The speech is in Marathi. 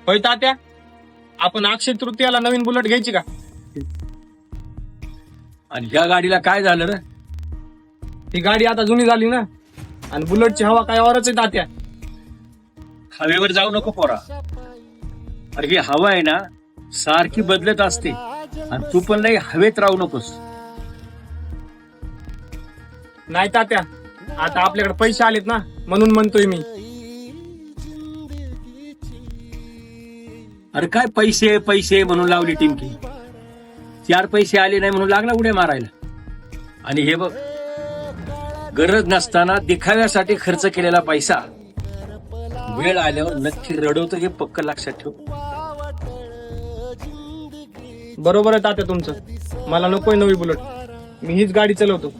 होय तात्या, आपण अक्षय तृतीयाला नवीन बुलेट घ्यायची का? आणि ह्या गाडीला काय झालं रे? ही गाडी आता जुनी झाली ना, आणि बुलेटची हवा काय वरच आहे तात्या. हवेवर जाऊ नको पोरा. अरे ही हवा आहे ना सारखी बदलत असते, आणि तू पण नाही हवेत राहू नकोस. नाही तात्या, आता आपल्याकडे पैसे आलेत ना, म्हणून म्हणतोय मी. अरे काय पैसे पैसे म्हणून लावली टिमकी. 4 पैसे आले नाही म्हणून लागला उड्या मारायला. आणि हे बघ, गरज नसताना दिखाव्यासाठी खर्च केलेला पैसा वेळ आल्यावर नक्की रडवतं, हे पक्क लक्षात ठेव. बरोबर आहे तात्या तुमचं. मला नकोय नवी बुलेट, मी हीच गाडी चालवतो.